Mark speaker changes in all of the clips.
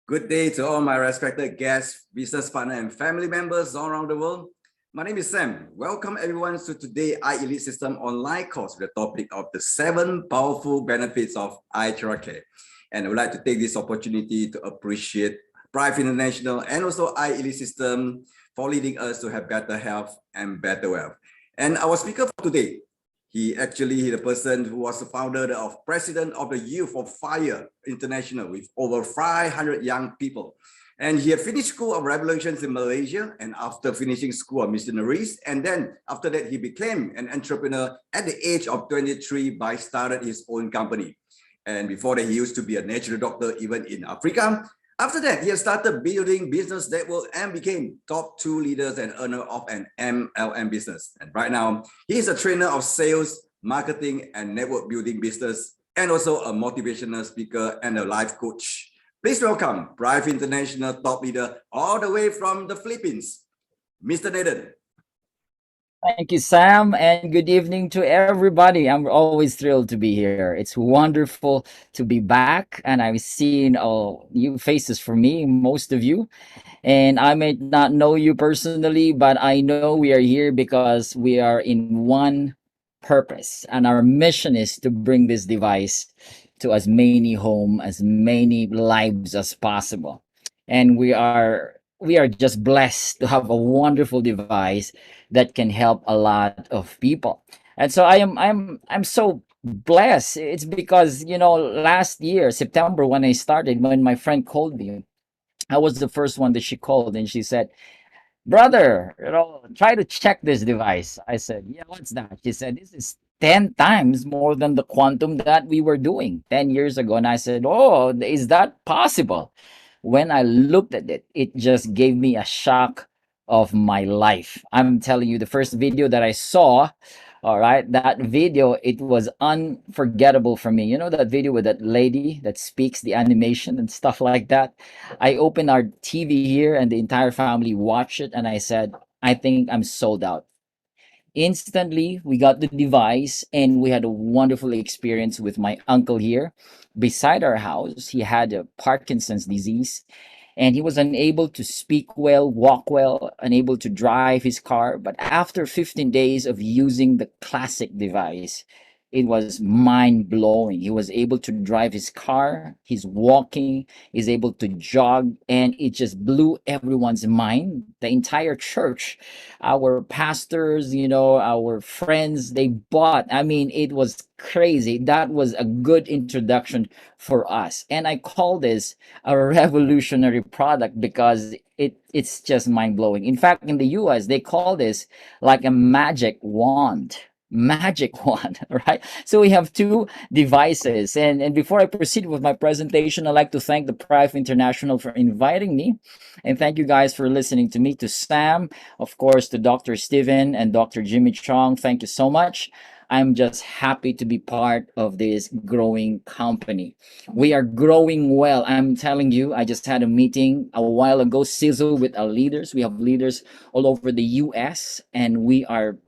Speaker 1: Good day to all my respected guests, business partners, and family members all around the world. My name is Sam. Welcome everyone to today's iElite System online course with the topic of the 7 powerful benefits of iTeraCare. And I would like to take this opportunity to appreciate Prive International and also iElite System for leading us to have better health and better wealth. And our speaker for today, he's the person who was the founder of president of the Youth of Fire International with over 500 young people. And he had finished School of Revelations in Malaysia, and after finishing School of Missionaries, and then after that, he became an entrepreneur at the age of 23 by started his own company. And before that, he used to be a natural doctor even in Africa. After that, he has started building business network and became top 2 leaders and owner of an MLM business. And right now, he is a trainer of sales, marketing, and network building business, and also a motivational speaker and a life coach. Please welcome Prive International top leader all the way from the Philippines, Mr. Nathan.
Speaker 2: Thank you, Sam, and good evening to everybody. I'm always thrilled to be here. It's wonderful to be back, and I've seen new faces for me, most of you. And I may not know you personally, but I know we are here because we are in one purpose, and our mission is to bring this device to as many home, as many lives as possible. And we are just blessed to have a wonderful device that can help a lot of people. And so I'm so blessed. It's because last year September, when I started, when my friend called me, I was the first one that she called, and she said, "Brother, try to check this device." I said, "Yeah, what's that?" She said, "This is 10 times more than the quantum that we were doing 10 years ago." And I said, "Oh, is that possible?" When I looked at it, it just gave me a shock of my life. I'm telling you, the first video that I saw, all right, that video, it was unforgettable for me. You know that video with that lady that speaks, the animation and stuff like that? I opened our TV here and the entire family watched it, and I said, I think I'm sold out. Instantly, we got the device and we had a wonderful experience with my uncle here beside our house. He had a Parkinson's disease and he was unable to speak well, walk well, unable to drive his car. But after 15 days of using the classic device, it was mind blowing. He was able to drive his car, he's walking, he's able to jog, and it just blew everyone's mind. The entire church, our pastors, our friends, they bought. I mean, it was crazy. That was a good introduction for us. And I call this a revolutionary product because it's just mind blowing. In fact, in the US, they call this like a magic wand. Right? So we have 2 devices. And before I proceed with my presentation, I'd like to thank the Prive International for inviting me. And thank you guys for listening to me, to Sam, of course, to Dr. Steven and Dr. Jimmy Chong. Thank you so much. I'm just happy to be part of this growing company. We are growing well. I'm telling you, I just had a meeting a while ago, sizzle with our leaders. We have leaders all over the US, and we are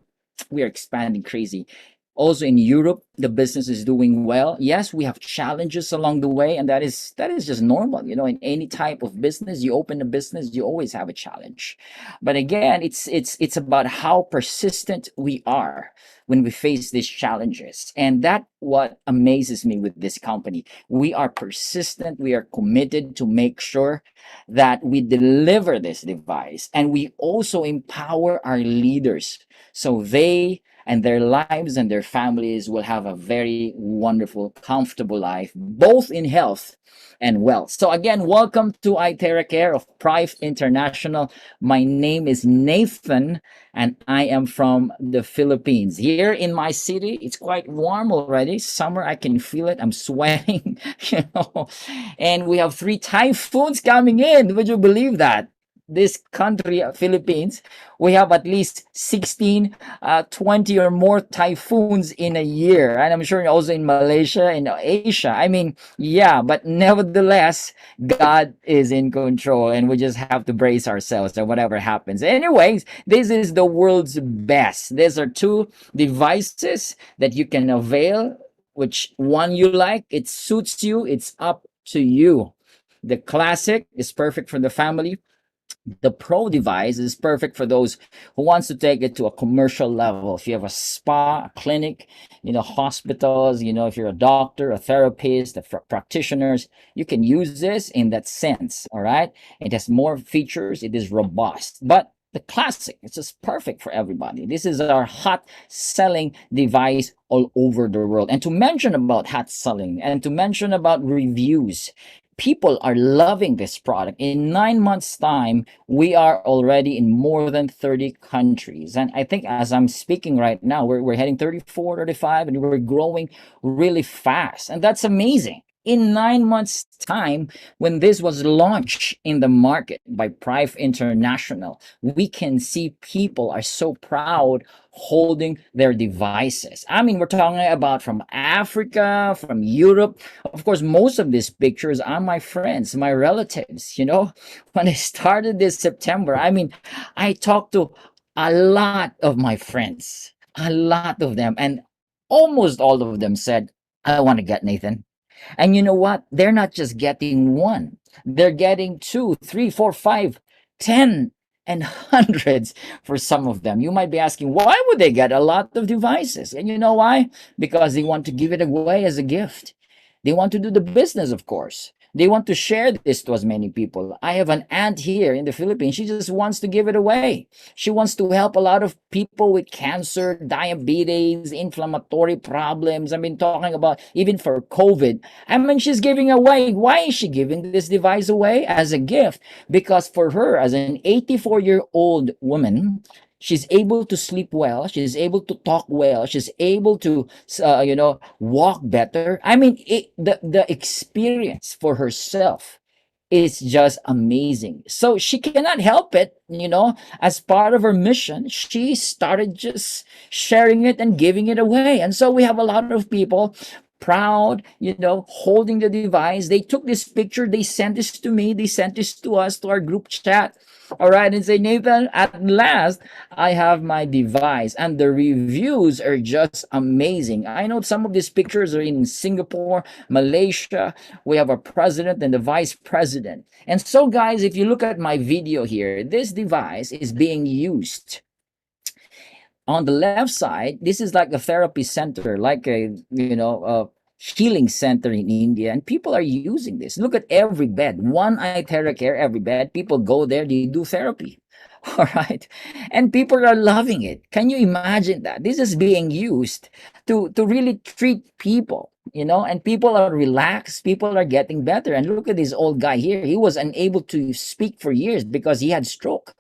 Speaker 2: expanding crazy. Also in Europe, the business is doing well. Yes, we have challenges along the way, and that is just normal. In any type of business, you open a business, you always have a challenge. But again, it's about how persistent we are when we face these challenges. And that what amazes me with this company. We are persistent, we are committed to make sure that we deliver this device, and we also empower our leaders so they and their lives and their families will have a very wonderful, comfortable life, both in health and wealth. So again, welcome to iTeraCare of Prive International. My name is Nathan, and I am from the Philippines. Here in my city, it's quite warm already. Summer, I can feel it. I'm sweating, And we have 3 typhoons coming in. Would you believe that? This country, Philippines, we have at least 16, 20 or more typhoons in a year. And I'm sure also in Malaysia and Asia. I mean, yeah, but nevertheless, God is in control and we just have to brace ourselves or whatever happens. Anyways, this is the world's best. These are 2 devices that you can avail, which one you like, it suits you, it's up to you. The Classic is perfect for the family. The Pro device is perfect for those who wants to take it to a commercial level. If you have a spa, a clinic, hospitals, if you're a doctor, a therapist, practitioners, you can use this in that sense. All right. It has more features. It is robust, but the Classic, it's just perfect for everybody. This is our hot selling device all over the world. And to mention about hot selling and to mention about reviews, people are loving this product. In 9 months' time, we are already in more than 30 countries. And I think as I'm speaking right now, we're heading 34, 35, and we're growing really fast. And that's amazing. In 9 months' time, when this was launched in the market by Prive International, we can see people are so proud holding their devices. I mean, we're talking about from Africa, from Europe. Of course, most of these pictures are my friends, my relatives. When I started this September, I mean, I talked to a lot of my friends, a lot of them, and almost all of them said, I want to get Nathan. And you know what? They're not just getting one. They're getting 2, 3, 4, 5, 10, and hundreds for some of them. You might be asking, why would they get a lot of devices? And you know why? Because they want to give it away as a gift. They want to do the business, of course. They want to share this to as many people. I have an aunt here in the Philippines. She just wants to give it away. She wants to help a lot of people with cancer, diabetes, inflammatory problems. I mean, talking about even for COVID. I mean, she's giving away. Why is she giving this device away? As a gift. Because for her, as an 84-year-old woman, she's able to sleep well. She's able to talk well. She's able to, walk better. I mean, the experience for herself is just amazing. So she cannot help it, as part of her mission, she started just sharing it and giving it away. And so we have a lot of people proud, holding the device. They took this picture, they sent this to me, they sent this to us, to our group chat. All right, and say, Nathan, at last, I have my device. And the reviews are just amazing. I know some of these pictures are in Singapore, Malaysia. We have a president and the vice president. And so, guys, if you look at my video here, this device is being used. On the left side, this is like a therapy center, like a healing center in India, and people are using this. Look at every bed, one iTeraCare, every bed. People go there, they do therapy. All right, and people are loving it. Can you imagine that? This is being used to really treat people, and people are relaxed, people are getting better. And look at this old guy here. He was unable to speak for years because he had stroke.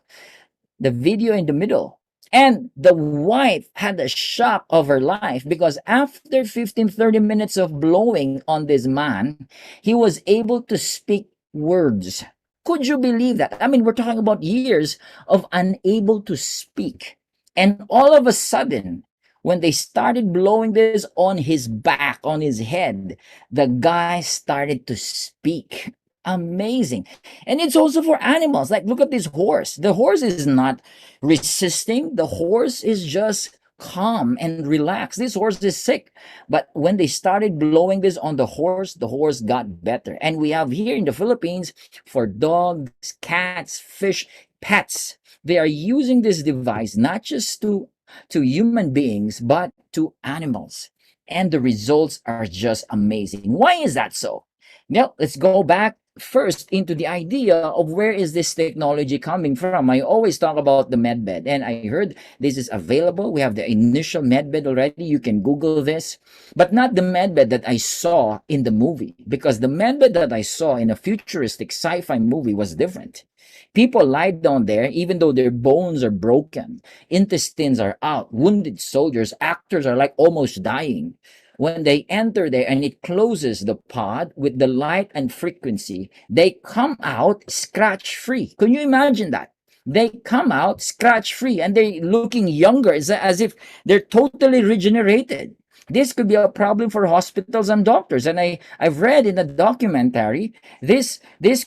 Speaker 2: The video in the middle. And the wife had a shock of her life because after 15, 30 minutes of blowing on this man, he was able to speak words. Could you believe that? I mean, we're talking about years of unable to speak. And all of a sudden, when they started blowing this on his back, on his head, the guy started to speak. Amazing. And it's also for animals. Like, look at this horse. The horse is not resisting. The horse is just calm and relaxed. This horse is sick. But when they started blowing this on the horse got better. And we have here in the Philippines for dogs, cats, fish, pets. They are using this device not just to human beings, but to animals. And the results are just amazing. Why is that so? Now, let's go back first into the idea of where is this technology coming from. I always talk about the medbed, and I heard this is available. We have the initial medbed already. You can Google this, but not the medbed that I saw in the movie, because the medbed that I saw in a futuristic sci-fi movie was different. People lie down there even though their bones are broken, intestines are out, wounded soldiers, actors are like almost dying. When they enter there and it closes the pod with the light and frequency, they come out scratch-free. Can you imagine that? They come out scratch-free and they're looking younger. It's as if they're totally regenerated. This could be a problem for hospitals and doctors. And I've read in a documentary, this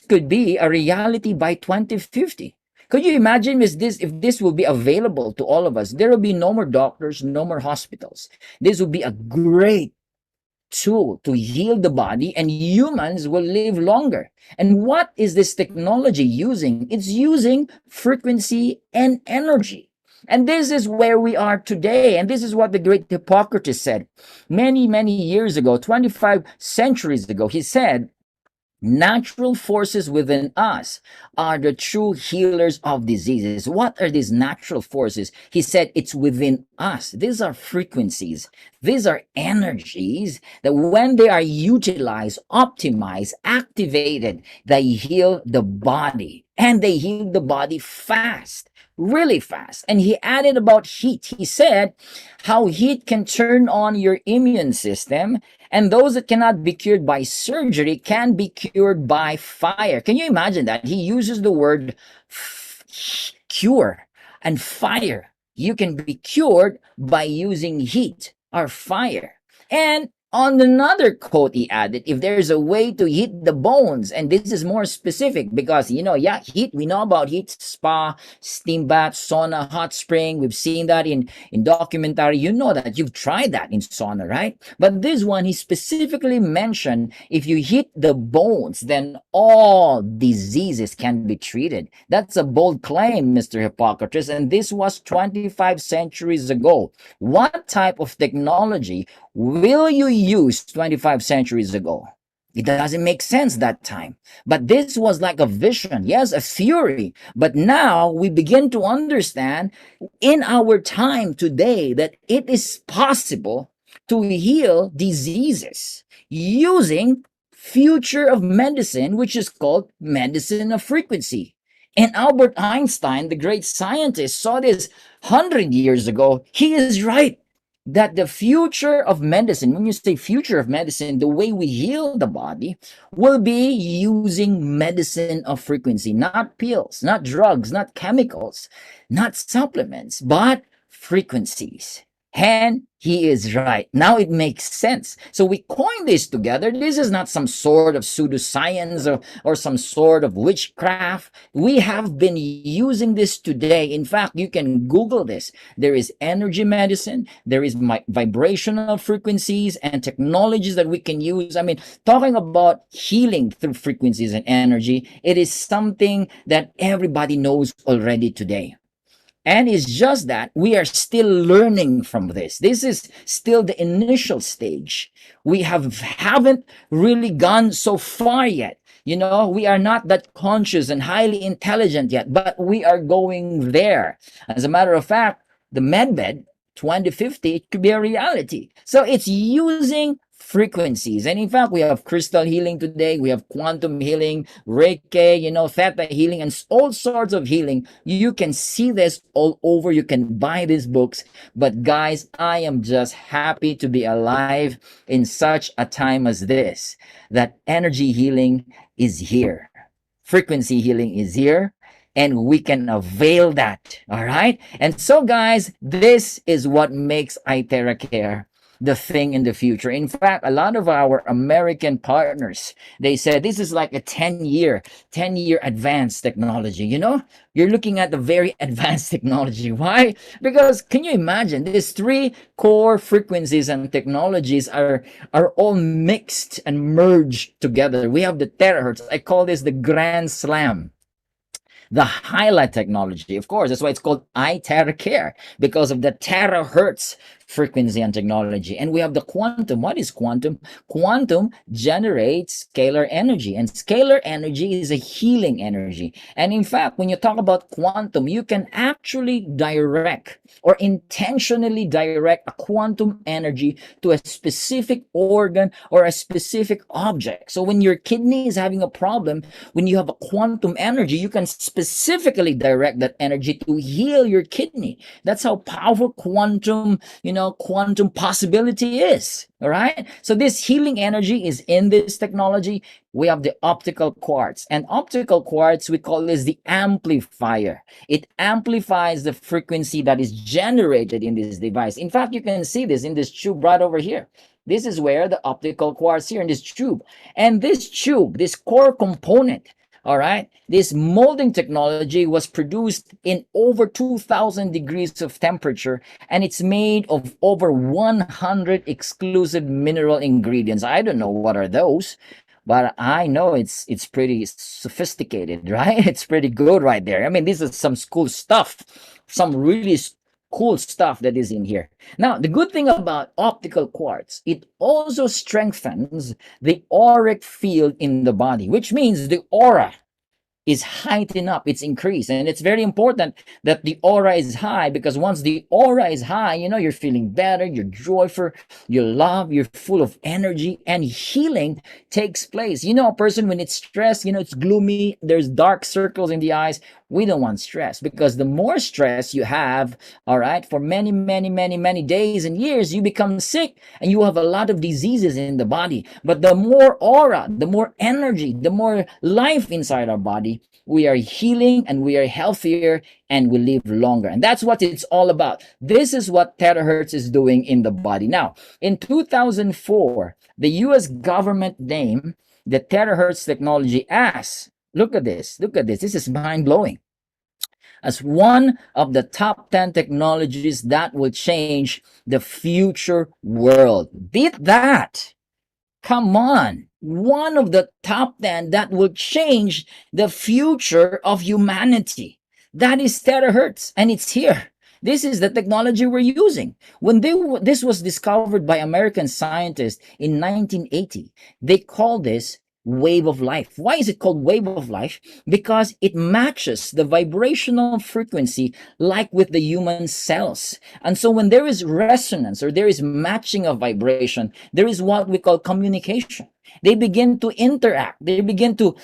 Speaker 2: could be a reality by 2050. Could you imagine if this will be available to all of us? There will be no more doctors, no more hospitals. This will be a great tool to heal the body, and humans will live longer. And what is this technology using? It's using frequency and energy. And this is where we are today. And this is what the great Hippocrates said many, many years ago, 25 centuries ago. He said, natural forces within us are the true healers of diseases. What are these natural forces? He said it's within us. These are frequencies. These are energies that when they are utilized, optimized, activated, they heal the body. And they heal the body fast, really fast. And he added about heat. He said how heat can turn on your immune system, and those that cannot be cured by surgery can be cured by fire. Can you imagine that? He uses the word cure and fire. You can be cured by using heat or fire. And on another quote he added, if there's a way to heat the bones, and this is more specific because, heat, we know about heat, spa, steam bath, sauna, hot spring. We've seen that in documentary. You know that. You've tried that in sauna, right? But this one, he specifically mentioned, if you heat the bones, then all diseases can be treated. That's a bold claim, Mr. Hippocrates, and this was 25 centuries ago. What type of technology will you use 25 centuries ago? It doesn't make sense that time. But this was like a vision, yes, a theory. But now we begin to understand in our time today that it is possible to heal diseases using future of medicine, which is called medicine of frequency. And Albert Einstein, the great scientist, saw this 100 years ago. He is right that the future of medicine, when you say future of medicine, the way we heal the body will be using medicine of frequency, not pills, not drugs, not chemicals, not supplements, but frequencies. And he is right. Now it makes sense. So we coined this together. This is not some sort of pseudoscience or some sort of witchcraft. We have been using this today. In fact, you can Google this. There is energy medicine. There is vibrational frequencies and technologies that we can use. I mean, talking about healing through frequencies and energy, it is something that everybody knows already today. And it's just that we are still learning from this. This is still the initial stage. We haven't really gone so far yet. We are not that conscious and highly intelligent yet, but we are going there. As a matter of fact, the medbed 2050, it could be a reality. So it's using frequencies. And in fact, we have crystal healing today. We have quantum healing, Reiki, theta healing, and all sorts of healing. You can see this all over. You can buy these books. But guys, I am just happy to be alive in such a time as this, that energy healing is here. Frequency healing is here. And we can avail that. All right. And so, guys, this is what makes iTeraCare the thing in the future. In fact, a lot of our American partners, they said this is like a 10-year advanced technology. You're looking at the very advanced technology. Why? Because can you imagine these three core frequencies and technologies are all mixed and merged together. We have the terahertz. I call this the grand slam. The highlight technology, of course, that's why it's called iTeraCare, because of the terahertz frequency and technology. And we have the quantum. What is quantum? Quantum generates scalar energy, and scalar energy is a healing energy. And in fact, when you talk about quantum, you can actually direct or intentionally direct a quantum energy to a specific organ or a specific object. So when your kidney is having a problem, when you have a quantum energy, you can specifically direct that energy to heal your kidney. That's how powerful quantum possibility is. All right. So this healing energy is in this technology. We have the optical quartz, and optical quartz, we call this the amplifier. It amplifies the frequency that is generated in this device. In fact, you can see this in this tube right over here. This is where the optical quartz here in this tube. And this tube, this core component All right. This molding technology was produced in over 2000 degrees of temperature, and it's made of over 100 exclusive mineral ingredients. I don't know what are those, but I know it's pretty sophisticated, right? It's pretty good right there. I mean, this is some cool stuff, some really cool stuff that is in here. Now, the good thing about optical quartz, it also strengthens the auric field in the body, which means the aura is heightened up, it's increased. And it's very important that the aura is high, because once the aura is high, you know, you're feeling better, you're joyful, you love, you're full of energy, and healing takes place. You know, a person when it's stressed, you know, it's gloomy, there's dark circles in the eyes. We don't want stress, because the more stress you have, all right, for many days and years, you become sick and you have a lot of diseases in the body. But the more aura, the more energy, the more life inside our body, we are healing and we are healthier and we live longer. And that's what it's all about. This is what terahertz is doing in the body. Now, in 2004, the US government named the terahertz technology as, look at this, this is mind-blowing, as one of the top 10 technologies that will change the future world. Beat that. Come on. One of the top 10 that will change the future of humanity. That is terahertz, and it's here. This is the technology we're using. When this was discovered by American scientists in 1980, they called this wave of life. Why is it called wave of life? Because it matches the vibrational frequency like with the human cells. And so when there is resonance or there is matching of vibration, there is what we call communication. They begin to interact. They begin to,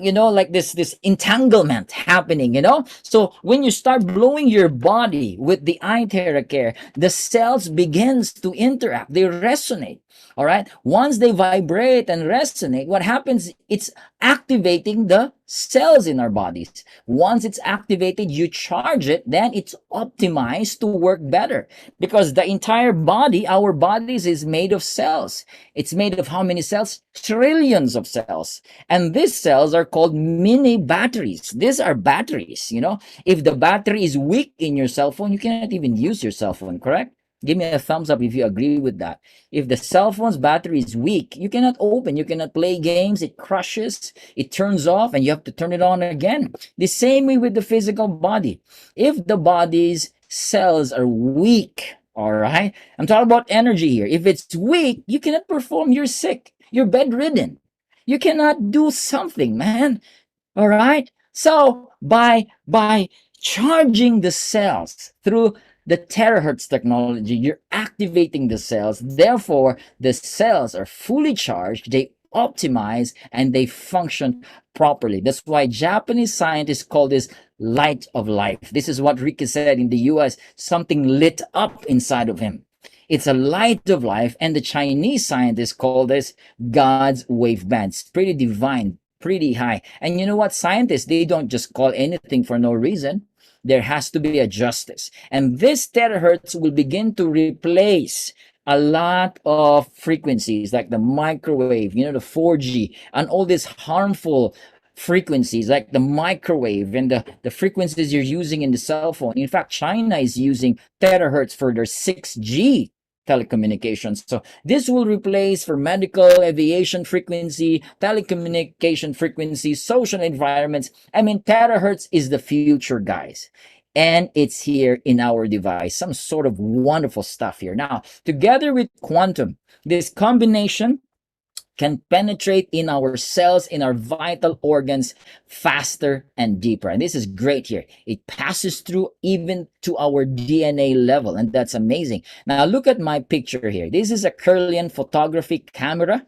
Speaker 2: you know, like this entanglement happening, you know. So when you start blowing your body with the iTeraCare, the cells begins to interact. They resonate. All right. Once they vibrate and resonate, what happens? It's activating the cells in our bodies. Once it's activated, you charge it, then it's optimized to work better, because the entire body, our bodies, is made of cells. It's made of how many cells? Trillions of cells. And these cells are called mini batteries. These are batteries, you know. If the battery is weak in your cell phone, you cannot even use your cell phone, correct? Give me a thumbs up if you agree with that. If the cell phone's battery is weak, you cannot open, you cannot play games, it crushes, it turns off, and you have to turn it on again. The same way with the physical body. If the body's cells are weak, all right? I'm talking about energy here. If it's weak, you cannot perform, you're sick, you're bedridden. You cannot do something, man. All right? So by charging the cells through the terahertz technology, you're activating the cells. Therefore, the cells are fully charged, they optimize, and they function properly. That's why Japanese scientists call this light of life. This is what Ricky said in the US, something lit up inside of him. It's a light of life, and the Chinese scientists call this God's wave band. It's pretty divine, pretty high. And you know what? Scientists, they don't just call anything for no reason. There has to be a justice. And this terahertz will begin to replace a lot of frequencies like the microwave, you know, the 4G, and all these harmful frequencies like the microwave and the frequencies you're using in the cell phone. In fact, China is using terahertz for their 6G telecommunications. So this will replace for medical, aviation frequency, telecommunication frequency, social environments. I mean, terahertz is the future, guys. And it's here in our device. Some sort of wonderful stuff here. Now, together with quantum, this combination can penetrate in our cells, in our vital organs faster and deeper. And this is great here. It passes through even to our DNA level, and that's amazing. Now look at my picture here. This is a Kirlian photography camera.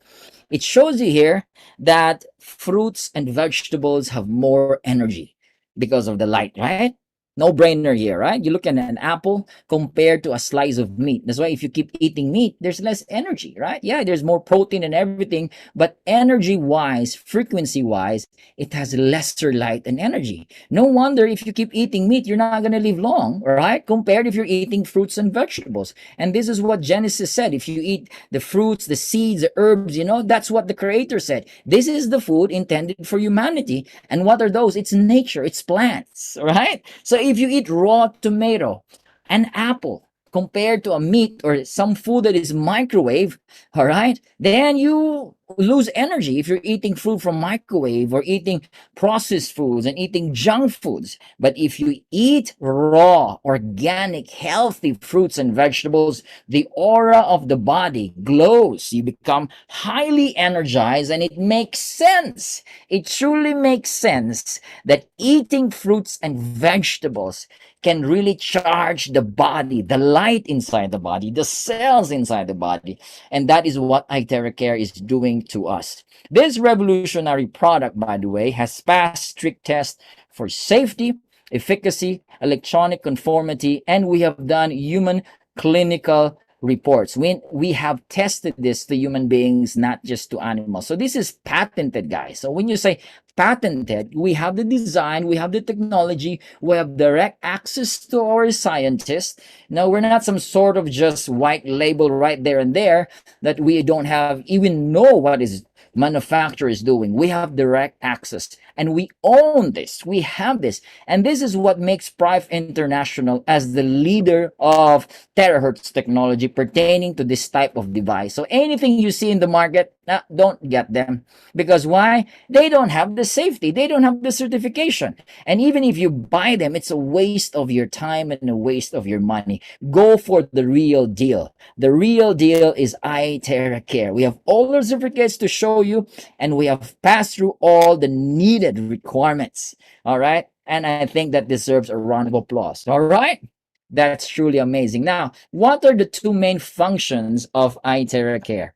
Speaker 2: It shows you here that fruits and vegetables have more energy because of the light, right? No brainer here, right? You look at an apple compared to a slice of meat. That's why if you keep eating meat, there's less energy, right? Yeah, there's more protein and everything, but energy wise, frequency wise, it has lesser light and energy. No wonder if you keep eating meat, you're not going to live long, right? Compared if you're eating fruits and vegetables. And this is what Genesis said. If you eat the fruits, the seeds, the herbs, that's what the Creator said. This is the food intended for humanity. And what are those? It's nature, it's plants, right? So if you eat raw tomato, an apple, compared to a meat or some food that is microwave, all right, then you lose energy if you're eating food from microwave or eating processed foods and eating junk foods. But if you eat raw, organic, healthy fruits and vegetables, the aura of the body glows. You become highly energized, and it makes sense. It truly makes sense that eating fruits and vegetables can really charge the body, the light inside the body, the cells inside the body. And that is what iTeraCare is doing to us. This revolutionary product, by the way, has passed strict tests for safety, efficacy, electronic conformity, and we have done human clinical reports. We have tested this to human beings, not just to animals. So this is patented, guys. So when you say patented, we have the design, we have the technology, we have direct access to our scientists. Now, we're not some sort of just white label right there and there that we don't have even know what is manufacturer is doing. We have direct access, and we own this. We have this, and this is what makes Prive International as the leader of terahertz technology pertaining to this type of device. So anything you see in the market, don't get them. Because why? They don't have the safety. They don't have the certification. And even if you buy them, it's a waste of your time and a waste of your money. Go for the real deal. The real deal is iTeraCare. We have all the certificates to show you, and we have passed through all the needed requirements. All right. And I think that deserves a round of applause. All right. That's truly amazing. Now, what are the two main functions of iTeraCare?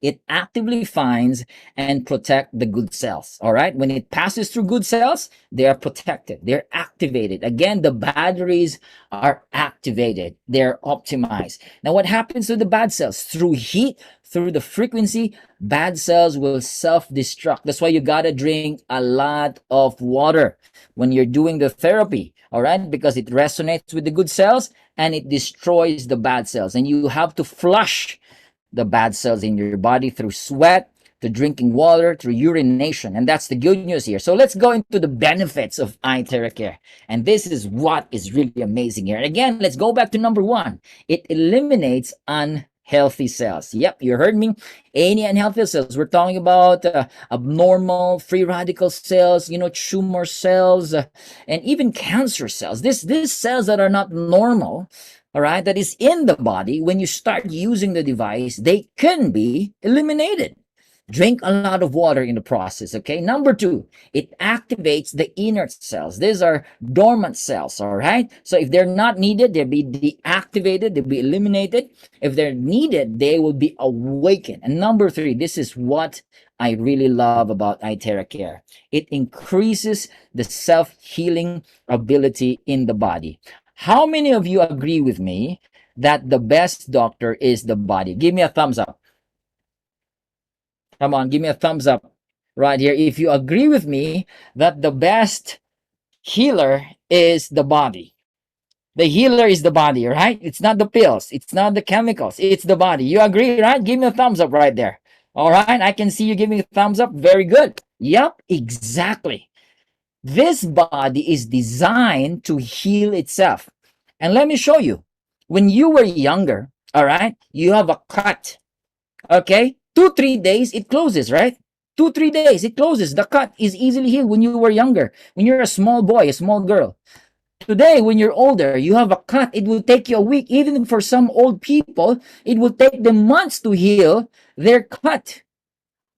Speaker 2: It actively finds and protect the good cells. All right. When it passes through good cells, they are protected. They're activated. Again, the batteries are activated. They're optimized. Now, what happens to the bad cells? Through heat, through the frequency, bad cells will self-destruct. That's why you gotta drink a lot of water when you're doing the therapy. All right. Because it resonates with the good cells and it destroys the bad cells. And you have to flush the bad cells in your body through sweat, through drinking water, through urination. And that's the good news here. So let's go into the benefits of iTeraCare. And this is what is really amazing here. And again, let's go back to number one. It eliminates unhealthy cells. Yep, you heard me. Any unhealthy cells. We're talking about abnormal free radical cells, tumor cells, and even cancer cells. These cells that are not normal, all right, that is in the body, when you start using the device, they can be eliminated. Drink a lot of water in the process, okay? Number two, it activates the inert cells. These are dormant cells, all right? So if they're not needed, they'll be deactivated, they'll be eliminated. If they're needed, they will be awakened. And number three, this is what I really love about iTeraCare. It increases the self-healing ability in the body. How many of you agree with me that the best doctor is the body? Give me a thumbs up. Come on, give me a thumbs up right here if you agree with me that the best healer is the body. The healer is the body, right? It's not the pills. It's not the chemicals. It's the body. You agree, right? Give me a thumbs up right there. All right, I can see you giving a thumbs up. Very good. Yep, exactly. This body is designed to heal itself. And let me show you. When you were younger, all right, you have a cut. Okay? 2-3 days, it closes, right? 2-3 days, it closes. The cut is easily healed when you were younger. When you're a small boy, a small girl. Today, when you're older, you have a cut. It will take you a week. Even for some old people, it will take them months to heal their cut,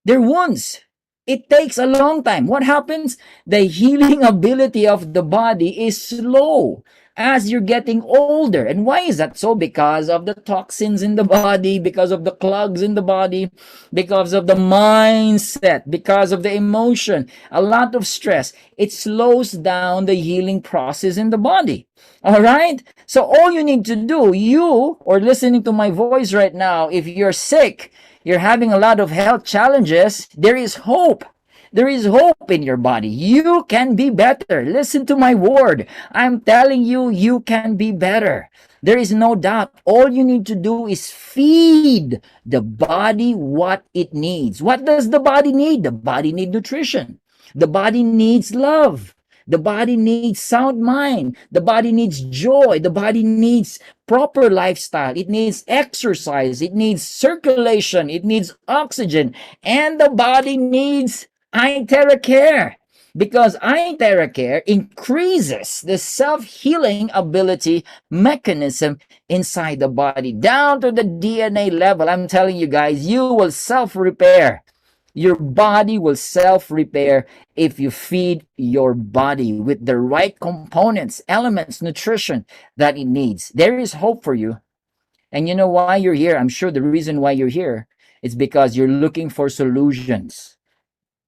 Speaker 2: their wounds. It takes a long time. What happens? The healing ability of the body is slow. as you're getting older. And why is that so? Because of the toxins in the body, because of the clogs in the body, because of the mindset, because of the emotion, a lot of stress. It slows down the healing process in the body. All right? So all you need to do, you or listening to my voice right now, if you're sick, you're having a lot of health challenges, there is hope. There is hope in your body. You can be better. Listen to my word. I'm telling you, you can be better. There is no doubt. All you need to do is feed the body what it needs. What does the body need? The body needs nutrition. The body needs love. The body needs sound mind. The body needs joy. The body needs proper lifestyle. It needs exercise. It needs circulation. It needs oxygen. And the body needs iTeraCare, because iTeraCare increases the self-healing ability mechanism inside the body down to the DNA level. I'm telling you guys, you will self-repair. Your body will self-repair if you feed your body with the right components, elements, nutrition that it needs. There is hope for you. And you know why you're here? I'm sure the reason why you're here is because you're looking for solutions.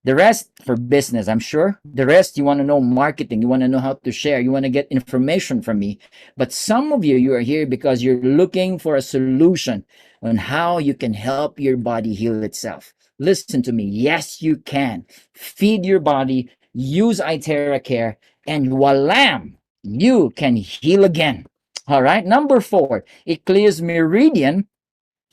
Speaker 2: The rest for business, I'm sure. The rest, you want to know marketing. You want to know how to share. You want to get information from me. But some of you are here because you're looking for a solution on how you can help your body heal itself. Listen to me. Yes, you can. Feed your body, use iTeraCare, and voila, you can heal again. All right. Number 4, it clears meridian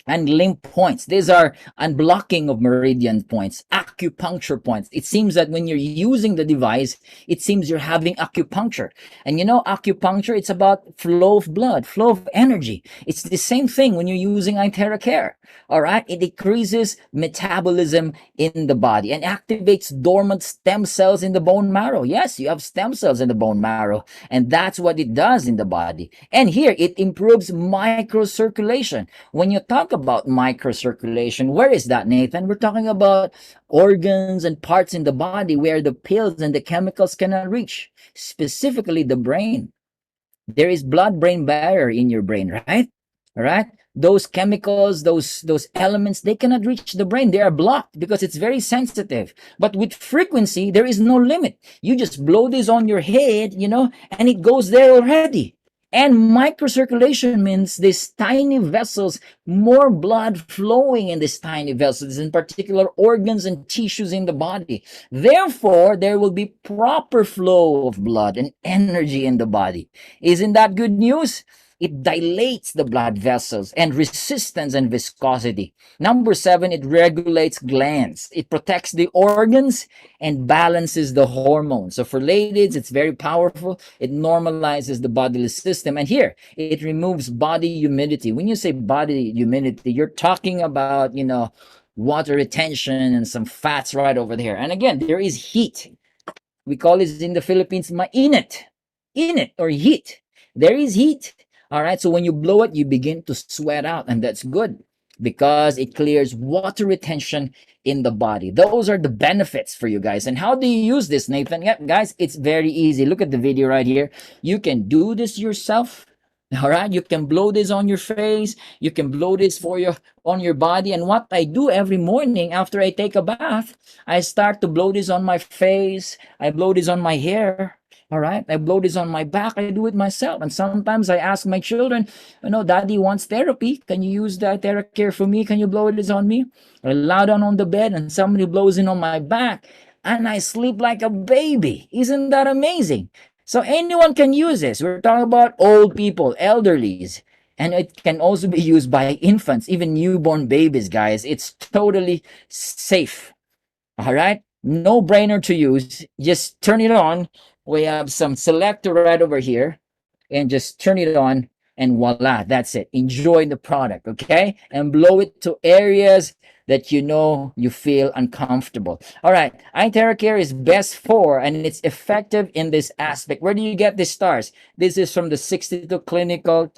Speaker 2: and lymph points. These are unblocking of meridian points, acupuncture points. It seems that when you're using the device, it seems you're having acupuncture. And you know, acupuncture, it's about flow of blood, flow of energy. It's the same thing when you're using iTeraCare. All right. It decreases metabolism in the body and activates dormant stem cells in the bone marrow. Yes, you have stem cells in the bone marrow, and that's what it does in the body. And here it improves microcirculation. When you talk about microcirculation, where is that, Nathan? We're talking about organs and parts in the body where the pills and the chemicals cannot reach, specifically the brain. There is blood-brain barrier in your brain, right? All right. Those chemicals, those elements, they cannot reach the brain. They are blocked because it's very sensitive. But with frequency, there is no limit. You just blow this on your head, you know, and it goes there already. And microcirculation means these tiny vessels, more blood flowing in these tiny vessels, in particular organs and tissues in the body. Therefore, there will be proper flow of blood and energy in the body. Isn't that good news? It dilates the blood vessels and resistance and viscosity. Number 7, it regulates glands. It protects the organs and balances the hormones. So for ladies, it's very powerful. It normalizes the bodily system. And here, it removes body humidity. When you say body humidity, you're talking about, you know, water retention and some fats right over there. And again, there is heat. We call it in the Philippines, mainit. Init or heat. There is heat. All right, so when you blow it, you begin to sweat out, and that's good because it clears water retention in the body. Those are the benefits for you guys. And how do you use this, Nathan? Yep, guys, it's very easy. Look at the video right here. You can do this yourself. All right, you can blow this on your face. You can blow this on your body. And what I do every morning after I take a bath, I start to blow this on my face. I blow this on my hair. All right, I blow this on my back. I do it myself. And sometimes I ask my children, you know, Daddy wants therapy. Can you use the TheraCare for me? Can you blow this on me? I lie down on the bed and somebody blows in on my back and I sleep like a baby. Isn't that amazing? So anyone can use this. We're talking about old people, elderlies. And it can also be used by infants, even newborn babies, guys. It's totally safe. All right, no brainer to use. Just turn it on. We have some selector right over here and just turn it on and voila, that's it. Enjoy the product, okay? And blow it to areas that you know you feel uncomfortable. All right, iTeraCare is best for and it's effective in this aspect. Where do you get the stars? This is from the 62 clinical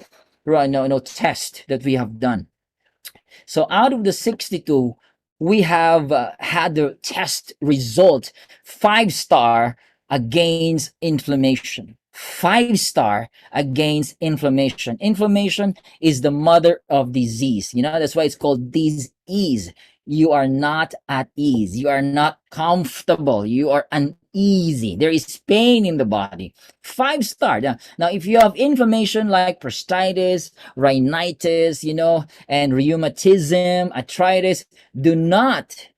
Speaker 2: test that we have done. So out of the 62, we have had the test result 5-star against inflammation. 5-star against inflammation. Inflammation is the mother of disease. You know, that's why it's called disease. You are not at ease. You are not comfortable. You are uneasy. There is pain in the body. 5-star. Now, if you have inflammation like prostatitis, rhinitis, you know, and rheumatism, arthritis, do not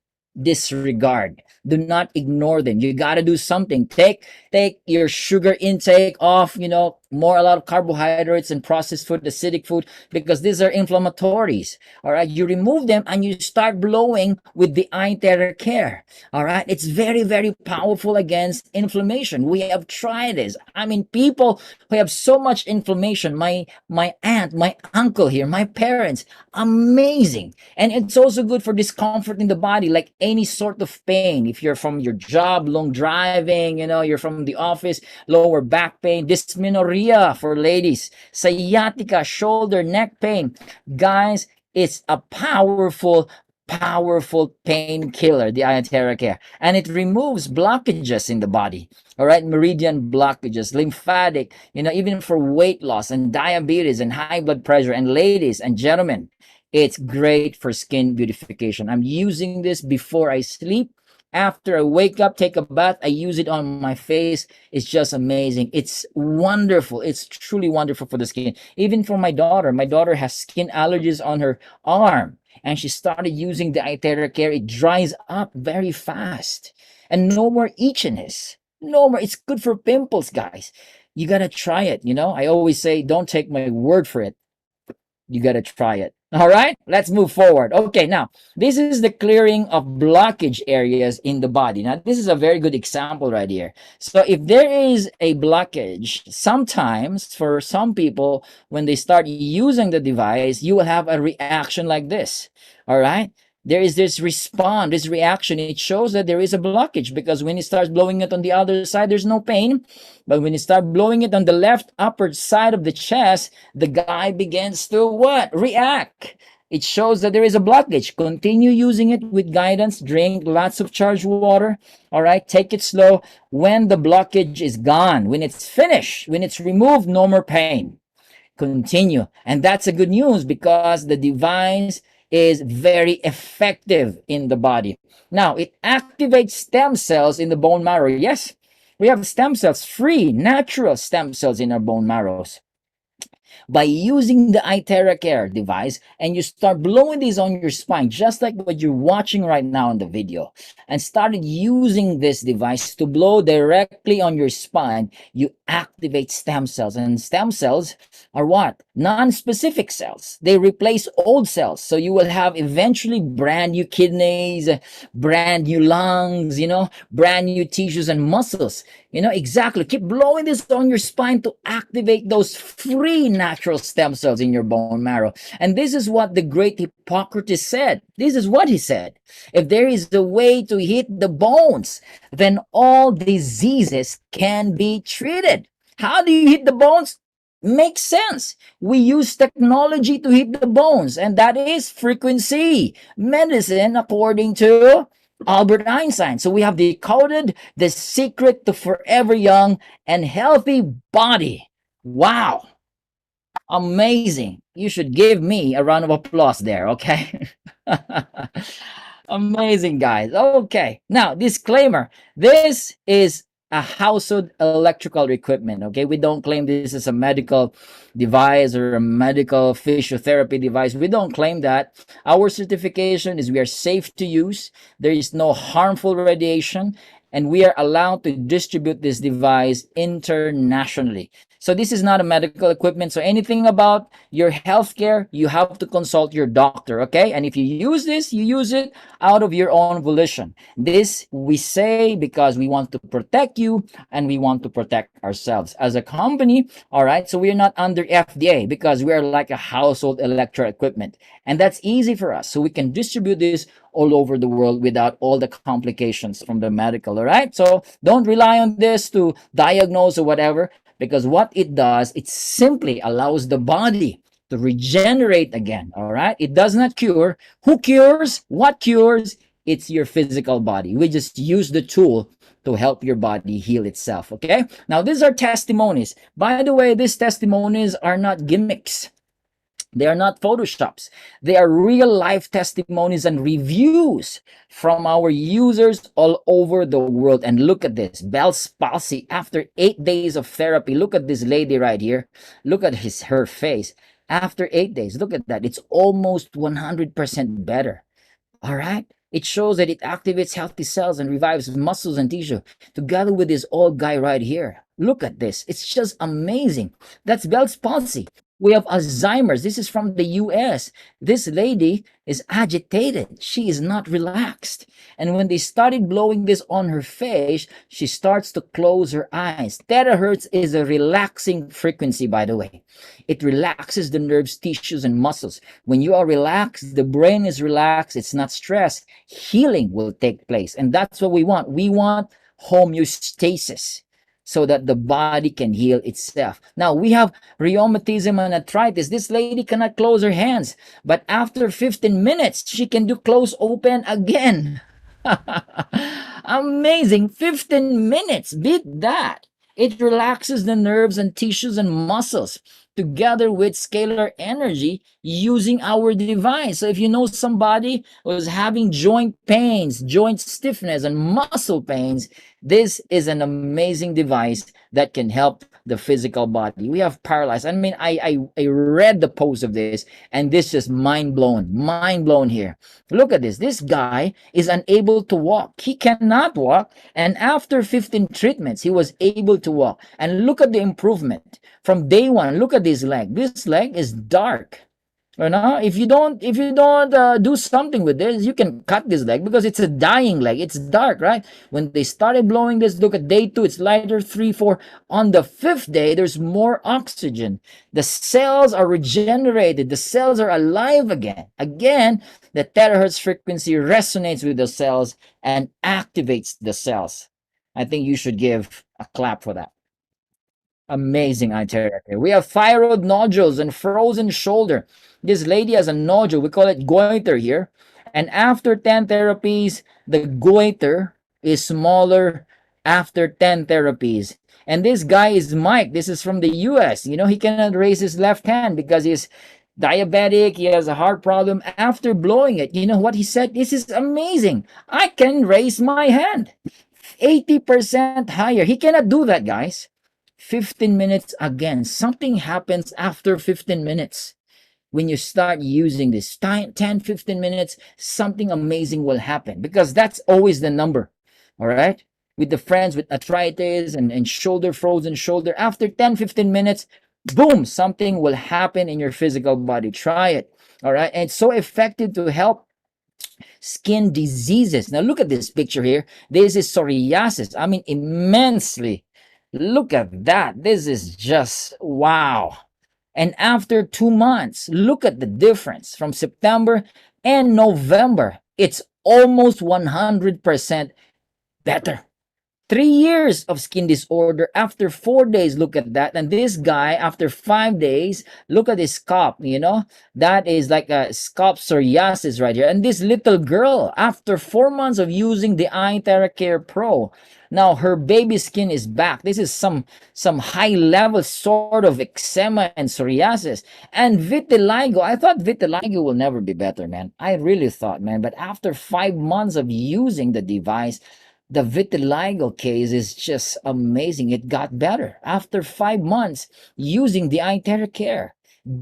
Speaker 2: disregard. Do not ignore them. You got to do something. Take your sugar intake off, you know, more a lot of carbohydrates and processed food, acidic food, because these are inflammatories. All right. You remove them and you start blowing with the iTeraCare. All right. It's very, very powerful against inflammation. We have tried this. I mean, people who have so much inflammation, my aunt, my uncle here, my parents, amazing. And it's also good for discomfort in the body, like any sort of pain. If you're from your job, long driving, you know, you're from the office, lower back pain, dysmenorrhea for ladies, sciatica, shoulder, neck pain. Guys, it's a powerful painkiller, the iTeraCare, and it removes blockages in the body. All right, meridian blockages, lymphatic, you know, even for weight loss and diabetes and high blood pressure. And ladies and gentlemen, it's great for skin beautification. I'm using this before I sleep. After I wake up, take a bath, I use it on my face. It's just amazing. It's wonderful. It's truly wonderful for the skin. Even for my daughter. My daughter has skin allergies on her arm, and she started using the iTeraCare. It dries up very fast. And no more itchiness. No more. It's good for pimples, guys. You got to try it, you know. I always say, don't take my word for it. You got to try it. All right, let's move forward. Okay, now, this is the clearing of blockage areas in the body. Now, this is a very good example right here. So if there is a blockage, sometimes for some people, when they start using the device, you will have a reaction like this. All right, there is this response, this reaction. It shows that there is a blockage, because when it starts blowing it on the other side, there's no pain. But when you start blowing it on the left upper side of the chest, the guy begins to what? React. It shows that there is a blockage. Continue using it with guidance. Drink lots of charged water. All right, take it slow. When the blockage is gone, when it's finished, when it's removed, no more pain. Continue. And that's a good news, because the device is very effective in the body. Now, it activates stem cells in the bone marrow. Yes, we have stem cells, free, natural stem cells in our bone marrows. By using the iTeraCare device, and you start blowing these on your spine, just like what you're watching right now in the video, and started using this device to blow directly on your spine, you activate stem cells. And stem cells are what? Non-specific cells. They replace old cells. So you will have eventually brand new kidneys, brand new lungs, you know, brand new tissues and muscles. You know, exactly. Keep blowing this on your spine to activate those free natural stem cells in your bone marrow. And this is what the great Hippocrates said. This is what he said. If there is a way to hit the bones, then all diseases can be treated. How do you hit the bones? Makes sense. We use technology to hit the bones, and that is frequency medicine, according to Albert Einstein. So we have decoded the secret to forever young and healthy body. Wow. Amazing. You should give me a round of applause there, okay? Amazing, guys. Okay. Now, disclaimer. This is a household electrical equipment, okay? We don't claim this is a medical device or a medical physiotherapy device. We don't claim that. Our certification is we are safe to use. There is no harmful radiation, and we are allowed to distribute this device internationally. So this is not a medical equipment. So anything about your healthcare, you have to consult your doctor, okay? And if you use this, you use it out of your own volition. This we say because we want to protect you and we want to protect ourselves as a company, all right? So we're not under FDA because we're like a household electro equipment. And that's easy for us. So we can distribute this all over the world without all the complications from the medical, all right? So don't rely on this to diagnose or whatever, because what it does, it simply allows the body to regenerate again, all right? It does not cure. Who cures? What cures? it's your physical body. We just use the tool to help your body heal itself. Okay, now these are testimonies. By the way, these testimonies are not gimmicks. They are not photoshops. They are real life testimonies and reviews from our users all over the world. And look at this, Bell's palsy after 8 days of therapy. Look at this lady right here. Look at her face. After 8 days, look at that. It's almost 100% better. All right. It shows that it activates healthy cells and revives muscles and tissue. Together with this old guy right here. Look at this. It's just amazing. That's Bell's palsy. We have Alzheimer's. This is from the US. This lady is agitated. She is not relaxed. And when they started blowing this on her face, she starts to close her eyes. Terahertz is a relaxing frequency, by the way. It relaxes the nerves, tissues, and muscles. When you are relaxed, the brain is relaxed. It's not stressed. Healing will take place. And that's what we want. We want homeostasis, so that the body can heal itself. Now, we have rheumatism and arthritis. This lady cannot close her hands, but after 15 minutes, she can do close open again. Amazing, 15 minutes, beat that. It relaxes the nerves and tissues and muscles together with scalar energy using our device. So if you know somebody who's having joint pains, joint stiffness, and muscle pains, this is an amazing device that can help the physical body. We have paralyzed. I mean, I read the post of this, and this is mind blown here. Look at this. This guy is unable to walk. He cannot walk, and after 15 treatments, he was able to walk. And look at the improvement from day one. Look at this leg. This leg is dark. You know, if you don't do something with this, you can cut this leg because it's a dying leg. It's dark, right? When they started blowing this, look at day 2, it's lighter, 3, 4. On the 5th day, there's more oxygen. The cells are regenerated. The cells are alive again. Again, the terahertz frequency resonates with the cells and activates the cells. I think you should give a clap for that. Amazing iTeraCare. We have thyroid nodules and frozen shoulder. This lady has a nodule. We call it goiter here. And after 10 therapies, the goiter is smaller after 10 therapies. And this guy is Mike. This is from the US. You know, he cannot raise his left hand because he's diabetic. He has a heart problem. After blowing it, you know what he said? This is amazing. I can raise my hand 80% higher. He cannot do that, guys. 15 minutes again. Something happens after 15 minutes. When you start using this 10, 15 minutes, something amazing will happen because that's always the number. All right. With the friends with arthritis and shoulder, frozen shoulder, after 10, 15 minutes, boom, something will happen in your physical body. Try it. All right. And it's so effective to help skin diseases. Now look at this picture here. This is psoriasis. I mean, immensely. Look at that. This is just wow. And after 2 months, look at the difference from September and November. It's almost 100% better. 3 years of skin disorder after 4 days. Look at that. And this guy, after 5 days, look at his scalp, you know, that is like a scalp psoriasis right here. And this little girl, after 4 months of using the iTeraCare Pro, now her baby skin is back. This is some high level sort of eczema and psoriasis. And vitiligo, I thought vitiligo will never be better, man. I really thought, man. But after 5 months of using the device, the vitiligo case is just amazing. It got better after 5 months using the iTeraCare.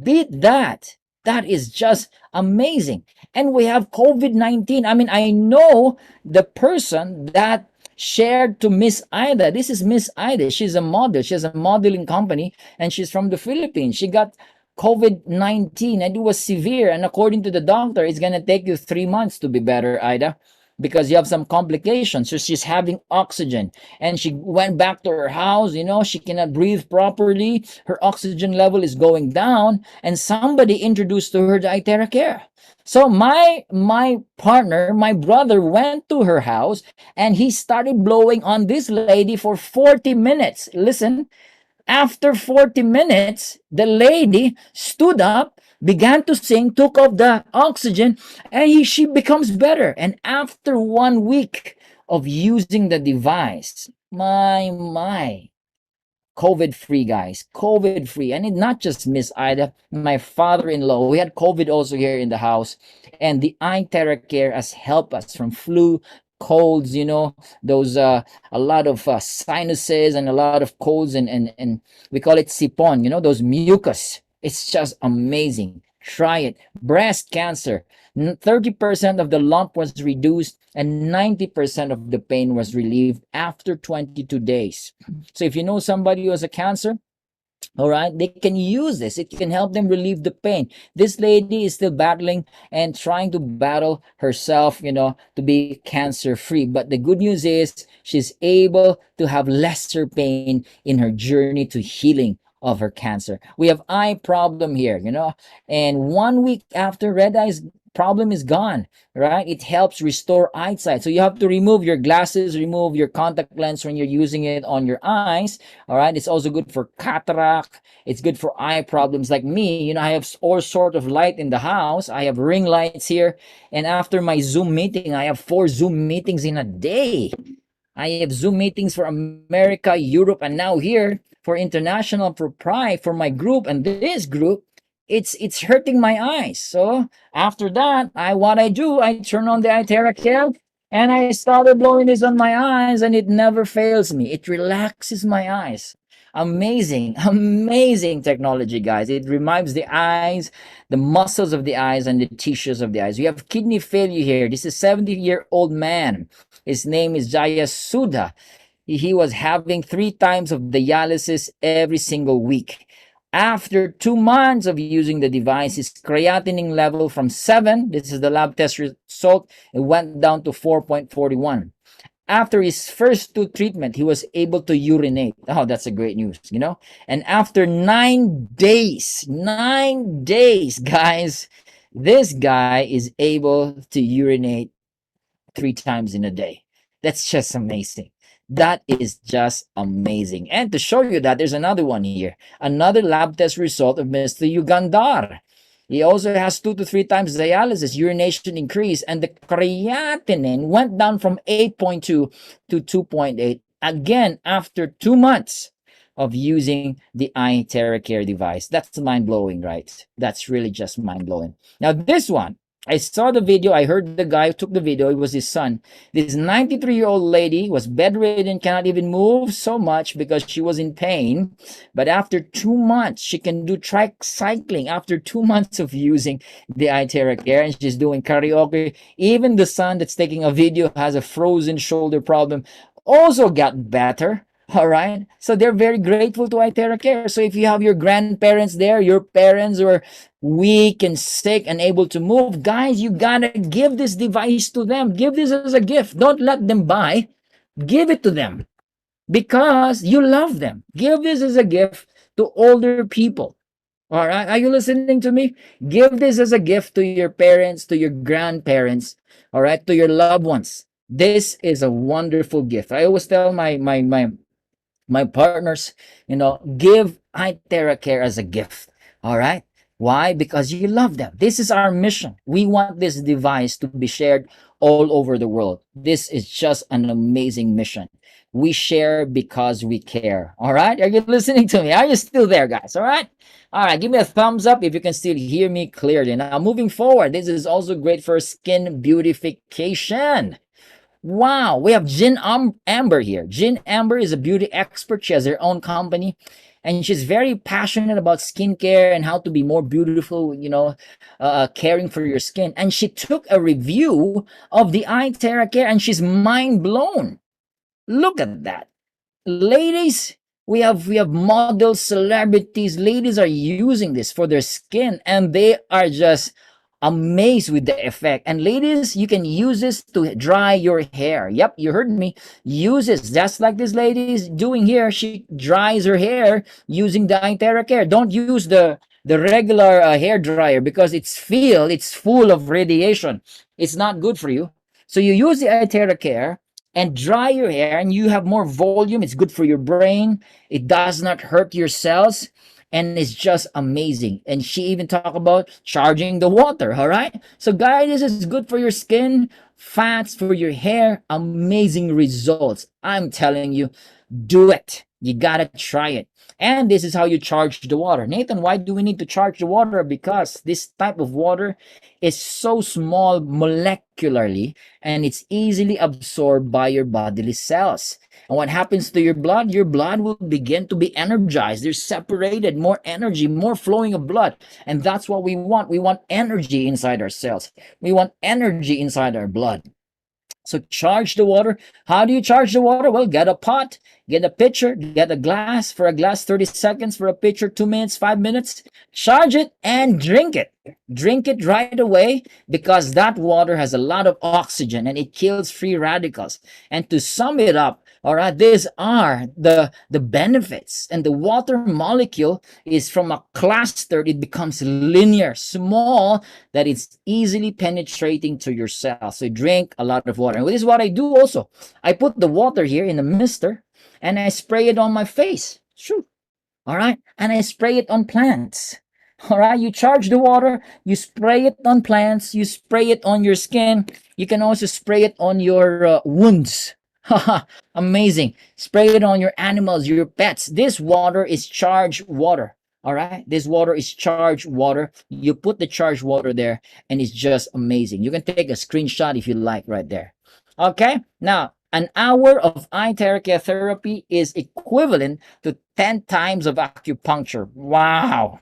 Speaker 2: Beat that. That is just amazing. And we have COVID-19. I mean, I know the person that shared to Miss Ida. This is Miss Ida. She's a model. She has a modeling company and she's from the Philippines. She got COVID-19 and it was severe. And according to the doctor, it's going to take you 3 months to be better, Ida, because you have some complications. So she's having oxygen and she went back to her house. You know, she cannot breathe properly. Her oxygen level is going down and somebody introduced to her the iTeraCare. So my partner, my brother went to her house and he started blowing on this lady for 40 minutes. Listen, After 40 minutes, the lady stood up, began to sing, took off the oxygen, and she becomes better. And after 1 week of using the device, my, COVID-free, guys, COVID-free. And it not just Miss Ida, my father-in-law, we had COVID also here in the house. And the iTeraCare has helped us from flu, colds, those a lot of sinuses and a lot of colds, and we call it sipon, those mucus. It's just amazing. Try it. Breast cancer, 30% of the lump was reduced and 90% of the pain was relieved after 22 days. So if you know somebody who has a cancer, all right, they can use this. It can help them relieve the pain. This lady is still battling and trying to battle herself, to be cancer free. But the good news is she's able to have lesser pain in her journey to healing of her cancer. We have eye problem here, and 1 week after, red eyes problem is gone, right? It helps restore eyesight. So you have to remove your glasses, remove your contact lens when you're using it on your eyes. All right. It's also good for cataract. It's good for eye problems like me. I have all sort of light in the house. I have ring lights here. And after my Zoom meeting, I have 4 Zoom meetings in a day. I have Zoom meetings for America, Europe, and now here for international for my group and this group. It's hurting my eyes. So after that, I turn on the iTeraCare and I started blowing this on my eyes, and it never fails me. It relaxes my eyes. Amazing, amazing technology, guys. It revives the eyes, the muscles of the eyes, and the tissues of the eyes. We have kidney failure here. This is a 70-year-old man. His name is Jayasuda. He was having 3 times of dialysis every single week. After 2 months of using the device, his creatinine level from 7, this is the lab test result, it went down to 4.41. After his first 2 treatment, he was able to urinate. Oh, that's a great news, And after 9 days, guys, this guy is able to urinate 3 times in a day. That's just amazing. That is just amazing. And to show you that, there's another one here. Another lab test result of Mr. Yugandar. He also has 2 to 3 times dialysis, urination increased, and the creatinine went down from 8.2 to 2.8. Again, after 2 months of using the iTeraCare device. That's mind-blowing, right? That's really just mind-blowing. Now, this one, I saw the video. I heard the guy who took the video. It was his son. This 93-year-old lady was bedridden, cannot even move so much because she was in pain. But after 2 months, she can do tricycling after 2 months of using the iTeraCare, and she's doing karaoke. Even the son that's taking a video has a frozen shoulder problem, also got better. All right. So they're very grateful to iTeraCare. So if you have your grandparents there, your parents were weak and sick and able to move, guys, you gotta give this device to them. Give this as a gift. Don't let them buy. Give it to them because you love them. Give this as a gift to older people. All right. Are you listening to me? Give this as a gift to your parents, to your grandparents, all right, to your loved ones. This is a wonderful gift. I always tell my partners, give iTeraCare as a gift. All right. Why? Because you love them. This is our mission. We want this device to be shared all over the world. This is just an amazing mission. We share because we care. All right. Are you listening to me? Are you still there, guys? All right. All right. Give me a thumbs up if you can still hear me clearly. Now, moving forward, this is also great for skin beautification. Wow, we have Jean Amber here. Jean Amber is a beauty expert. She has her own company, and she's very passionate about skincare and how to be more beautiful, caring for your skin. And she took a review of the iTeraCare, and she's mind blown. Look at that. Ladies, we have models, celebrities. Ladies are using this for their skin, and they are just amazed with the effect. And ladies, you can use this to dry your hair. Yep, you heard me. Use this just like this lady is doing here. She dries her hair using the iTeraCare. Don't use the regular hair dryer because it's full of radiation. It's not good for you. So you use the iTeraCare, and dry your hair, and you have more volume. It's good for your brain. It does not hurt your cells, and it's just amazing. And she even talked about charging the water. All right, so guys, this is good for your skin, fats, for your hair. Amazing results, I'm telling you. Do it. You gotta try it. And this is how you charge the water. Nathan, why do we need to charge the water? Because this type of water is so small molecularly, and it's easily absorbed by your bodily cells. And what happens to your blood? Your blood will begin to be energized. There's separated, more energy, more flowing of blood. And that's what we want. We want energy inside our cells. We want energy inside our blood. So charge the water. How do you charge the water? Well, get a pot, get a pitcher, get a glass. For a glass, 30 seconds. For a pitcher, 2 minutes, 5 minutes. Charge it and drink it. Drink it right away, because that water has a lot of oxygen and it kills free radicals. And to sum it up, all right, these are the benefits. And the water molecule is from a cluster, it becomes linear, small, that it's easily penetrating to your cells. So drink a lot of water. And this is what I do also. I put the water here in a mister and I spray it on my face. Sure. All right. And I spray it on plants. All right. You charge the water, you spray it on plants, you spray it on your skin. You can also spray it on your wounds. Haha, amazing. Spray it on your animals, your pets. This water is charged water. All right, this water is charged water. You put the charged water there, and it's just amazing. You can take a screenshot if you like right there. Okay, now an hour of iTeraCare therapy is equivalent to 10 times of acupuncture. Wow.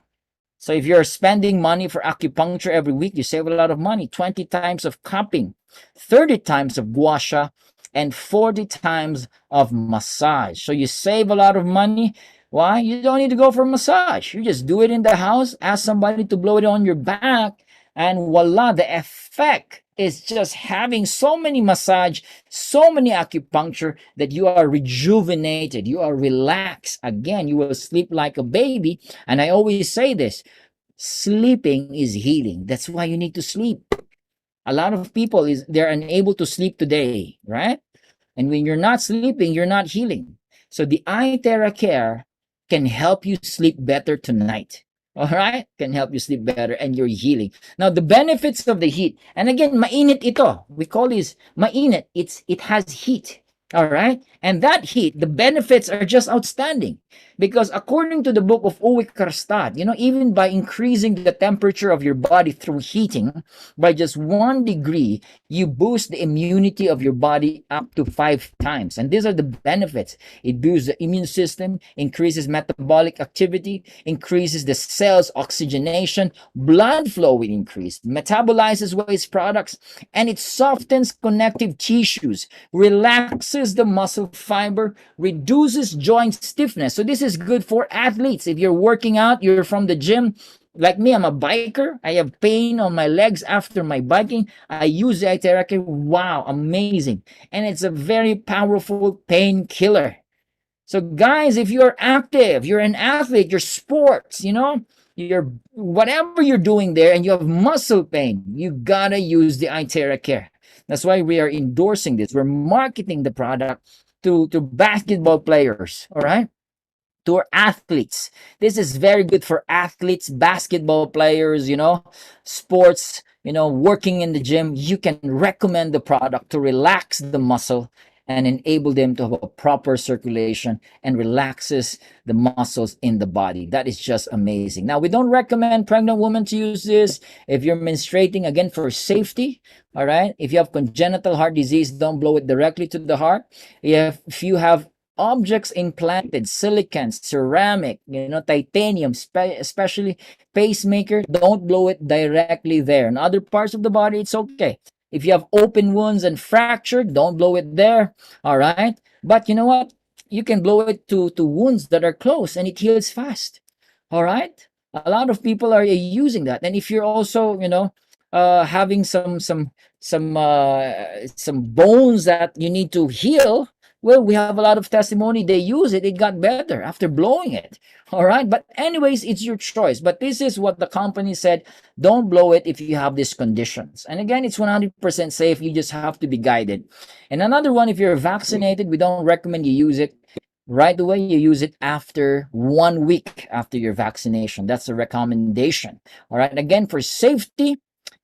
Speaker 2: So if you're spending money for acupuncture every week, you save a lot of money. 20 times of cupping, 30 times of gua sha, and 40 times of massage. So you save a lot of money. Why? You don't need to go for a massage. You just do it in the house, ask somebody to blow it on your back, and voila, the effect is just having so many massage, so many acupuncture, that you are rejuvenated, you are relaxed. Again, you will sleep like a baby. And I always say this, sleeping is healing. That's why you need to sleep. A lot of people, they're unable to sleep today, right? And when you're not sleeping, you're not healing. So the iTeraCare can help you sleep better tonight. All right? Can help you sleep better, and you're healing. Now, the benefits of the heat. And again, mainit ito. We call this mainit. It has heat. All right? And that heat, the benefits are just outstanding. Because according to the book of Uwe Karstad, even by increasing the temperature of your body through heating, by just 1 degree, you boost the immunity of your body up to 5 times. And these are the benefits. It boosts the immune system, increases metabolic activity, increases the cells' oxygenation, blood flow will increase, metabolizes waste products, and it softens connective tissues, relaxes the muscle fiber, reduces joint stiffness. So this is good for athletes. If you're working out, you're from the gym, like me, I'm a biker. I have pain on my legs after my biking. I use the iTeraCare. Wow, amazing. And it's a very powerful painkiller. So guys, if you're active, you're an athlete, you're sports, you're whatever you're doing there, and you have muscle pain, you gotta use the iTeraCare. That's why we are endorsing this. We're marketing the product to basketball players, all right? To our athletes. This is very good for athletes, basketball players, sports, working in the gym. You can recommend the product to relax the muscle and enable them to have a proper circulation and relaxes the muscles in the body. That is just amazing. Now, we don't recommend pregnant women to use this. If you're menstruating, again, for safety, all right? If you have congenital heart disease, don't blow it directly to the heart. If you have objects implanted, silicon, ceramic, titanium, especially pacemaker, don't blow it directly there. In other parts of the body, it's okay. If you have open wounds and fractured, don't blow it there, all right? But you know what? You can blow it to wounds that are close, and it heals fast, all right? A lot of people are using that. And if you're also, having some bones that you need to heal, Well, we have a lot of testimony. They use it. It got better after blowing it. All right. But anyways, it's your choice. But this is what the company said. Don't blow it if you have these conditions. And again, it's 100% safe. You just have to be guided. And another one, if you're vaccinated, we don't recommend you use it right away. You use it after 1 week after your vaccination. That's a recommendation. All right. Again, for safety,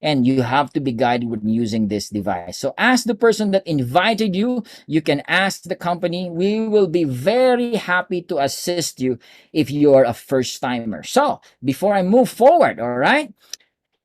Speaker 2: and you have to be guided when using this device. So ask the person that invited you. You can ask the company. We will be very happy to assist you if you're a first timer. So before I move forward, all right,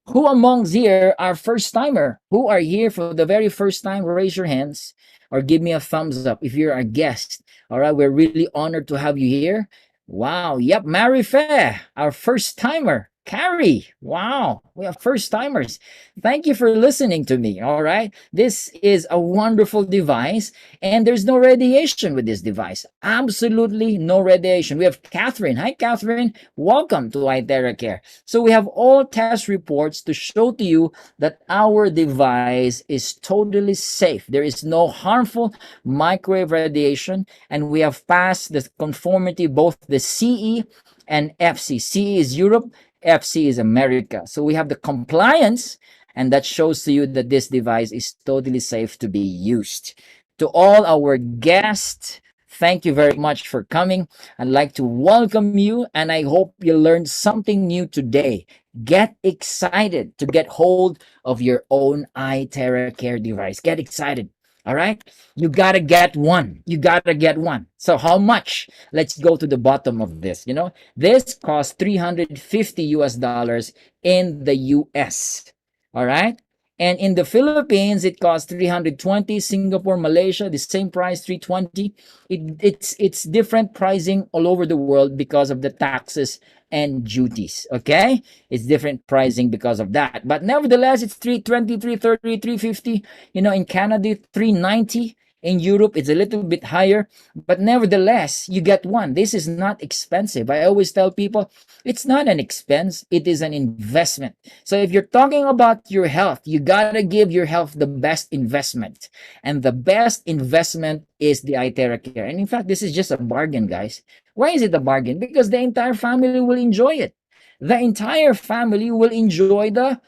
Speaker 2: who amongst here are first timer? Who are here for the very first time? Raise your hands or give me a thumbs up if you're a guest. All right, we're really honored to have you here. Wow. Yep, Mary Fair, our first timer. Carrie, wow, we have first timers. Thank you for listening to me. All right, this is a wonderful device, and there's no radiation with this device. Absolutely no radiation. We have Catherine. Hi, Catherine. Welcome to iTeraCare. So we have all test reports to show to you that our device is totally safe. There is no harmful microwave radiation, and we have passed the conformity, both the CE and FC. CE is Europe. FC is America. So we have the compliance, and that shows to you that this device is totally safe to be used. To all our guests, thank you very much for coming. I'd like to welcome you, and I hope you learned something new today. Get excited to get hold of your own iTeraCare device. Get excited. All right, you gotta get one. You gotta get one. So how much? Let's go to the bottom of this. You know, this costs $350 in the US. All right, and in the Philippines it costs 320. Singapore, Malaysia, the same price, 320. It's different pricing all over the world because of the taxes and duties. Okay, it's different pricing because of that, but nevertheless it's 320, 330, 350. You know, in Canada 390. In Europe it's a little bit higher, but nevertheless you get one. This is not expensive. I always tell people it's not an expense, it is an investment. So if you're talking about your health, you gotta give your health the best investment, and the best investment is the iTeraCare. And in fact, this is just a bargain, guys. Why is it a bargain? Because the entire family will enjoy it. The entire family will enjoy the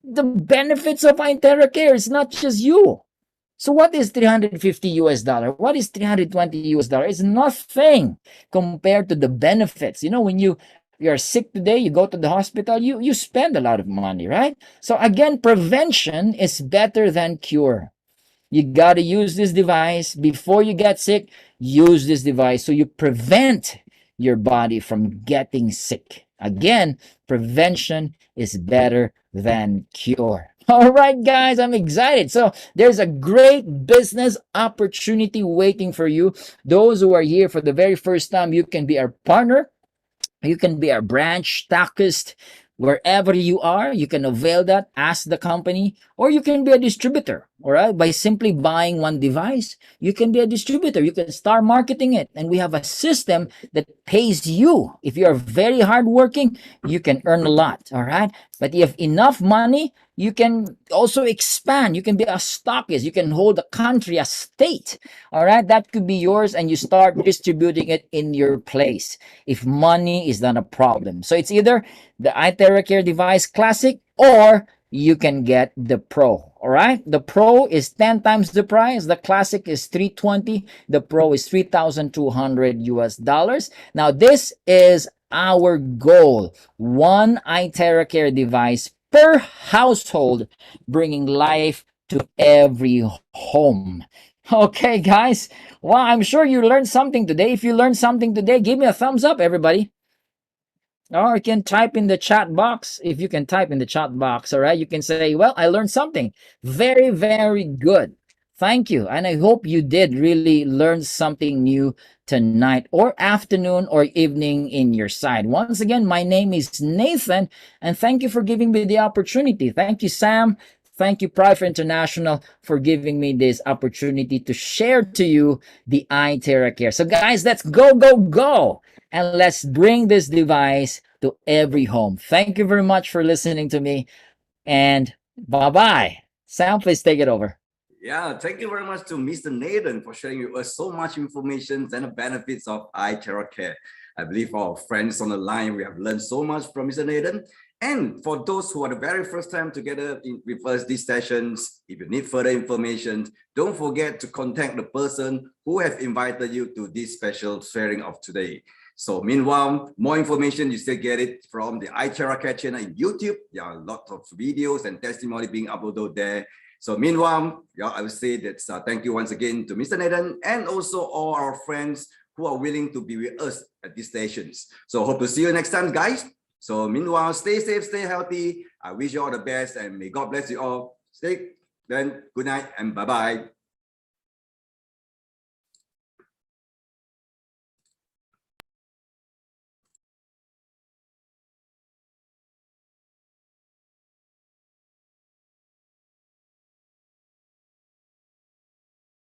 Speaker 2: benefits of iTeraCare. It's not just you. So what is 350 US dollar? What is 320 US dollar? It's nothing compared to the benefits. You know, when you're sick today, you go to the hospital, you spend a lot of money, right? So again, prevention is better than cure. You got to use this device before you get sick. Use this device so you prevent your body from getting sick. Again, prevention is better than cure. All right, guys, I'm excited. So there's a great business opportunity waiting for you. Those who are here for the very first time, you can be our partner. You can be our branch stockist. Wherever you are, you can avail that, ask the company, or you can be a distributor. All right, by simply buying one device, you can be a distributor. You can start marketing it, and we have a system that pays you. If you are very hardworking, you can earn a lot. All right, but if you have enough money, you can also expand. You can be a stockist. You can hold a country, a state. All right, that could be yours, and you start distributing it in your place if money is not a problem. So it's either the iTeraCare device Classic, or you can get the Pro. All right, the Pro is 10 times the price. The Classic is 320. The Pro is 3,200 US dollars. Now this is our goal: one iTeraCare device per household, bringing life to every home. Okay, guys. Well, I'm sure you learned something today. If you learned something today, give me a thumbs up, everybody. Or you can type in the chat box. If you can type in the chat box, all right, you can say, well, I learned something. Very, very good. Thank you. And I hope you did really learn something new tonight, or afternoon, or evening in your side. Once again, my name is Nathan, and thank you for giving me the opportunity. Thank you, Sam. Thank you, Private International, for giving me this opportunity to share to you the iTeraCare. So guys, let's go, go, go. And let's bring this device to every home. Thank you very much for listening to me. And bye-bye. Sam, please take it over.
Speaker 1: Yeah, thank you very much to Mr. Nathan for sharing with us so much information and the benefits of iTeraCare. I believe our friends on the line, we have learned so much from Mr. Nathan. And for those who are the very first time together with us these sessions, if you need further information, don't forget to contact the person who have invited you to this special sharing of today. So meanwhile, more information, you still get it from the iTeraCare channel in YouTube. There are lots of videos and testimony being uploaded there. So meanwhile, yeah, I would say that thank you once again to Mr. Nathan and also all our friends who are willing to be with us at these stations. So hope to see you next time, guys. So meanwhile, stay safe, stay healthy. I wish you all the best and may God bless you all. Stay then, good night and bye-bye.